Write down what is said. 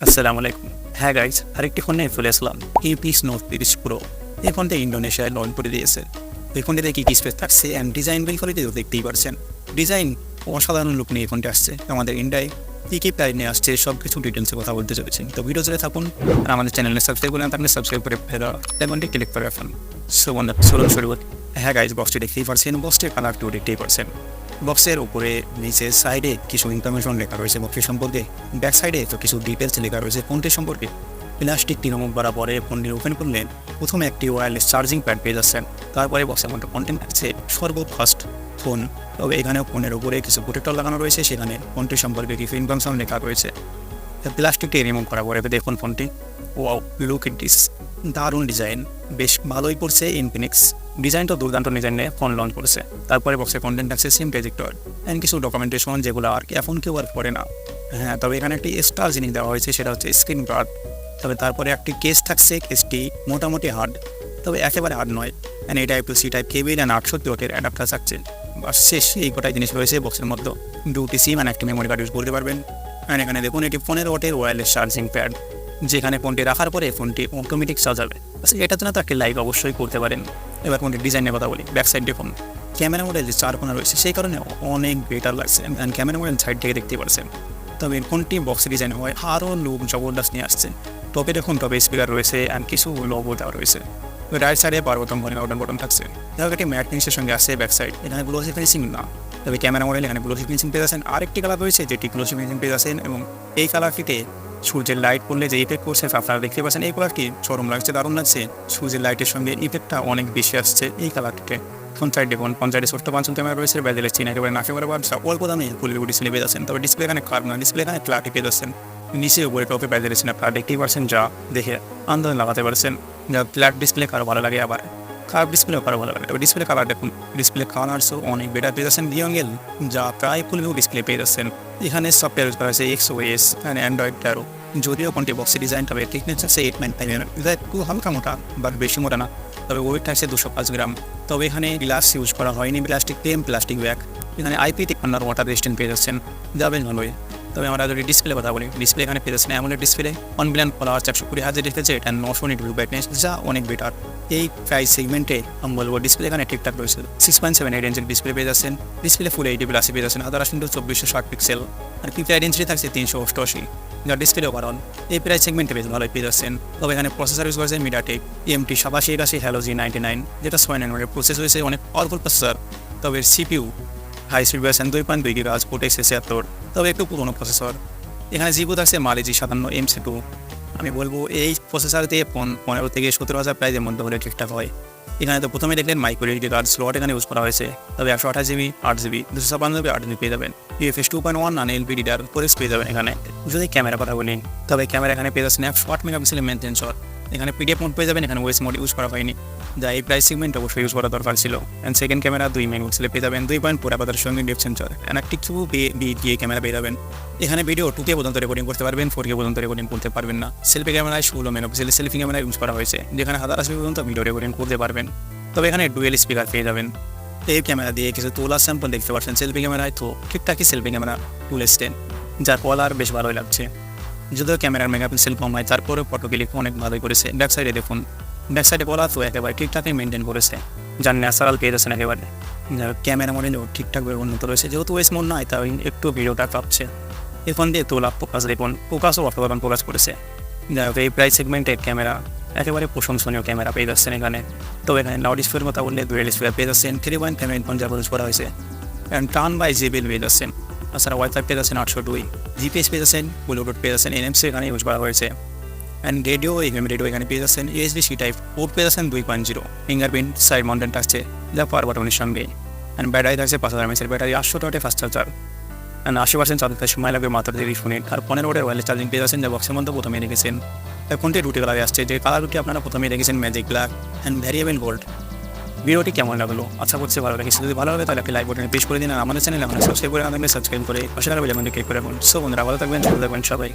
আসসালামু আলাইকুম। হ্যাঁ গাইজ, আরেকটি ফোন নিয়ে চলে আসলাম, ইউপিস নোট 30 প্রো। এই ফোনটা ইন্দোনেশিয়ায় লঞ্চ করে দিয়েছে। এই ফোনটিতে কি কি স্পেস থাকছে অ্যান্ড ডিজাইন বিল কোয়ালিটি তো দেখতেই পারছেন। ডিজাইন অসাধারণ লুক নিয়ে এই ফোনটি আসছে। আমাদের ইন্ডিয়ায় কী কী প্রাইস নিয়ে আসছে সব কিছু ডিটেলসে কথা বলতে চলেছি। তো ভিডিও চলে থাকুন আর আমাদের চ্যানেলে সাবস্ক্রাইব করে থাকলে সাবস্ক্রাইব করে ফেরা লেমনটি ক্লিক করে রাখুন। চলুন শুরু করি। হ্যাঁ গাইজ, বক্সটি দেখতেই পারছেন, বক্সটির কালারটিও দেখতেই পারছেন। বক্সের উপরে নিচে সাইডে কিছু ইনফরমেশন লেখা রয়েছে বক্সের সম্পর্কে, ব্যাক সাইডে তো কিছু ডিটেলস লেখা রয়েছে ফোনটির সম্পর্কে। প্লাস্টিক তিনমুখ বরাবরে ফোনটি ওপেন করলে প্রথমে একটি ওয়্যারলেস চার্জিং প্যাড পেয়ে যাচ্ছেন। তারপরে বক্সের মধ্যে কন্টেন্ট থাকছে সর্বফার্স্ট ফোন। তবে এখানেও ফোনের উপরে কিছু প্রোটেক্টর লাগানো রয়েছে, সেখানে ফোনটির সম্পর্কে কিছু ইনফরমেশন লেখা রয়েছে। প্লাস্টিকটি রিমুভ করার পরে দেখুন ফোনটি, ওয়াও লুক ইট দিস, দারুণ ডিজাইন, বেশ ভালোই পড়ছে। ইনফিনিক্স ডিজাইনটা দুর্দান্ত ডিজাইন নিয়ে ফোন লঞ্চ করেছে। তারপরে বক্সে কন্টেন্ট আছে সিম প্রেজেক্টর অ্যান্ড কিছু ডকুমেন্টেশন যেগুলো আর কি এখন কেউ আর পড়ে না। হ্যাঁ, তবে এখানে একটি এক্সট্রা জিনিস দেওয়া হয়েছে, সেটা হচ্ছে স্ক্রিন গার্ড। তবে তারপরে একটি কেস থাকছে, কেসটি মোটামুটি হার্ড, তবে একেবারে হার্ড নয়। অ্যান্ড এই type two C type cable and 800 ওয়াটের অ্যাডাপ্টার থাকছে। বাস শেষ, এই গোটাই জিনিস রয়েছে বক্সের মধ্যে। দুটি সিম অ্যান্ড একটি মেমোরি কার্ড ইউজ করতে পারবেন। অ্যান্ড এখানে দেখুন এটি 15 ওয়াটের ওয়্যারলেস চার্জিং প্যাড, যেখানে ফোনটি রাখার পরে ফোনটি অটোমেটিক চার্জ হবে। এটার জন্য তো একটি লাইভ অবশ্যই করতে পারেন। এবার ফোনটির ডিজাইনের কথা বলি। ব্যাক সাইড দেখুন, ক্যামেরা মডেল যে 4 কোণা রয়েছে সেই কারণে অনেক বেটার লাগছে। অ্যান্ড ক্যামেরা মডেল সাইড থেকে দেখতে পারছেন। তবে ফোনটি বক্স ডিজাইন হয় আরও লুক জবরদস্ত নিয়ে আসছে। টপে দেখুন, টপে স্পিকার রয়েছে অ্যান্ড কিছু লোগো দেওয়া রয়েছে। রাইট সাইডে পাওয়ার বটন থাকছে। দেখো একটি ম্যাট ফিনিশের সঙ্গে আসছে ব্যাক সাইড। এখানে গ্লোসি ফিনিশিং না, তবে ক্যামেরা মডেল এখানে গ্লোসি ফিনিশিং পেয়ে যাচ্ছেন। আরেকটি কালার রয়েছে যেটি গ্লোসি ফিনিশিং পেয়ে যাচ্ছেন, এবং এই কালারটিতে সূর্যের লাইট পড়লে যে ইফেক্ট করছে আপনারা দেখতে পাচ্ছেন। এই কালারটি চরম লাগছে, দারুণ লাগছে। সূর্যের লাইটের সঙ্গে ইফেক্টটা অনেক বেশি আসছে এই কালারটিতে। ফোন সাইড দেখুন, পঞ্চায়েতে ছোট্ট 5 ক্যামেরা রয়েছে, ব্যাজেলের চিন একেবারে নাকে বরাবর অল্প দামে ফুল ডিসপ্লে পেয়ে যাচ্ছেন। তবে ডিসপ্লে এখানে খারাপ না, ডিসপ্লে এখানে ক্লারিটি পেয়ে যাচ্ছেন। নিচে উপরে টপে ব্যাজেলের চিন আপনারা দেখতেই পারছেন, যা দেখে আন্দোলন লাগাতে পারছেন। যা ফ্ল্যাট ডিসপ্লে কারো ভালো লাগে, আবার খারাপ ডিসপ্লেও কারো ভালো লাগে। তবে ডিসপ্লে কালার দেখুন, ডিসপ্লে কালারসও অনেক বেটার পেয়ে যাচ্ছেন। ডিএঙ্গেল যা প্রায় ফুল ডিসপ্লে পেয়ে যাচ্ছেন। এখানে সফটওয়্যার ইউজ করা হয়েছে XOS অ্যান্ড অ্যান্ড্রয়েড 13। যদিও কোনটি বক্সের ডিজাইন, তবে টিকনেস আছে 8.5 mm, এটা একটু হালকা মোটা বাট বেশি মোটা না। তবে ওয়েট থাকছে 205 গ্রাম। তবে এখানে গ্লাস ইউজ করা হয়নি, প্লাস্টিক ব্যাগ। এখানে IP53 ওয়াটার রেজিস্ট্যান্ট পেয়ে যাচ্ছেন, যাবেন ভালোই। তবে আমরা যদি ডিসপ্লে কথা বলি, ডিসপ্লে এখানে পেয়ে যাচ্ছেন AMOLED display, 1 billion follower, 420 hertz রেখেছে, এটা 900 নিট ব্রাইটনেস, যা অনেক বেটার। এই প্রাইস সেগমেন্টে আমি বলবো ডিসপ্লে এখানে ঠিকঠাক রয়েছে। 6.78 ইঞ্চের ডিসপ্লে পেয়ে যাচ্ছেন। ডিসপ্লে ফুল এইচডি প্লাসে পেয়ে যাচ্ছেন, আদার 2460 পিক্সেল। আর পিপিআই ডেন্সিটি থাকছে 388, যা ডিসপ্লে ওভারঅল এই প্রাইস সেগমেন্টে বেশ ভালোই পেয়ে যাচ্ছেন। তবে এখানে প্রসেসর ইউজ করেছে MediaTek MT8780 Helio G99, যেটা 6 nanometer প্রসেস হয়েছে, অনেক পাওয়ারফুল প্রসেসর। তবে CPU high speed version 2.2 GHz cortex 76, তবে একটু পুরোনো প্রসেসর। এখানে জিপু থাকছে Mali G57 MC2। আমি বলবো এই প্রসেসর দিয়ে 15 থেকে 17,000 প্রাইজের মধ্যে হলে ঠিকঠাক হয়। এখানে তো প্রথমে দেখলেন মাইক্রো এসডি কার্ড স্লট এখানে ইউজ করা হয়েছে। তবে 128GB 8GB 256GB 8GB পেয়ে যাবেন। UFS 2.1 আর LPDDR ফোরেক্স পেয়ে যাবেন। এখানে যদি ক্যামেরা কথা বলি, তবে ক্যামেরা এখানে পেয়ে যাচ্ছেন 108 মেগাপিক্সেলের মেন সেন্সর। এখানে PDF মোড পেয়ে যাবেন, এখানে ওএস মোড ইউজ করা হয়নি, যা এই প্রাইস সেগমেন্ট অবশ্যই ইউজ করা দরকার ছিল। অ্যান্ড সেকেন্ড ক্যামেরা 2 মেগাপিক্সেলে পেয়ে যাবেন, 2.4 আপাতত সঙ্গে ডেপ সেন্সর অ্যান্ড একটি 2 ক্যামেরা পেয়ে যাবেন। এখানে ভিডিও 2K পর্যন্ত রেকর্ডিং করতে পারবেন, 4K পর্যন্ত রেকর্ডিং করতে পারবেন না। সেলফি ক্যামেরায় 16 মেগাপিক্সেলের সেলফি ক্যামেরা ইউজ করা হয়েছে, যেখানে 1080p পর্যন্ত ভিডিও রেকর্ডিং করতে পারবেন। তবে এখানে ডুয়েল স্পিকার পেয়ে যাবেন। এই ক্যামেরা দিয়ে কিছু তোলার স্যাম্পল দেখতে পাচ্ছেন সেলফি ক্যামেরায়, তো ঠিকঠাকই সেলফি ক্যামেরা টুল স্টেন, যার কলার বেশ ভালোই লাগছে। যদিও ক্যামেরার মেগাপিক্সেল কম হয়, তারপরে ফটো ক্লিক অনেক ভালোই করেছে। ব্যাক সাইডে দেখুন, ব্যাক সাইডে কলার তো একেবারে ঠিকঠাকই মেনটেন করেছে, যার ন্যাচারাল পেয়ে যাচ্ছেন একেবারে। ক্যামেরা মডেলও ঠিকঠাকভাবে উন্নত রয়েছে, যেহেতু ওয়েস মোড নয় তাই একটু ভিডিওটা কাঁপছে। এখান দিয়ে তোলা ফোকাস দেখুন, ফোকাসও অসাধারণ ফোকাস করেছে। যাই হোক, এই প্রাইস সেগমেন্টের ক্যামেরা একেবারে প্রশংসনীয় ক্যামেরা পেয়ে যাচ্ছেন এখানে। তবে এখানে লাউড স্পিকারের কথা বললে ডুয়েল স্পিকার পেয়ে যাচ্ছেন, 3.5 যা ইউজ করা হয়েছে, অ্যান্ড টার্ন বাই জেবিএল পেয়ে যাচ্ছেন। তাছাড়া ওয়াইফাই পেয়ে যাচ্ছেন 802, জিপিএস পেয়ে যাচ্ছেন, ব্লুটুথ পেয়ে যাচ্ছেন, NFC এখানে ইউজ করা হয়েছে। অ্যান্ড রেডিও রেডিও এখানে পেয়ে যাচ্ছেন, USB-C টাইপ পোর্ট পেয়ে যাচ্ছেন 2.0, ফিঙ্গারপ্রিন্ট সাইড মাউন্টেন থাকছে, যা পাওয়ার বাটনের সঙ্গে। অ্যান্ড ব্যাটারি থাকছে 5000 mAh ব্যাটারি, 800 ওয়াটের ফাস্ট চার্জার। অ্যান্ড 80% চার্জতে সময় লাগবে মাত্র 30 মিনিট। আর 15 ওয়াটের ওয়্যারলেস চার্জিং পেয়ে যাচ্ছেন, যা বক্সের মধ্যে প্রথমে রেখেছেন। ফোনটি 2টি কালারে আসছে, যে কালারটি আপনারা প্রথমেই রেখেছেন magic black and variable gold. ভিডিওটি কেমন লাগলো আশা করছি ভালো লেগেছে। যদি ভালো লাগে তাহলে একটি লাইক বাটনে প্রেস করে দিন, আর আমাদের চ্যানেলে সাবস্ক্রাইব করে সাবস্ক্রাইব করে পাশে থাকা বেল আইকনটি ক্লিক করে রাখুন। সো বন্ধুরা, ভালো থাকবেন, সুস্থ থাকবেন সবাই।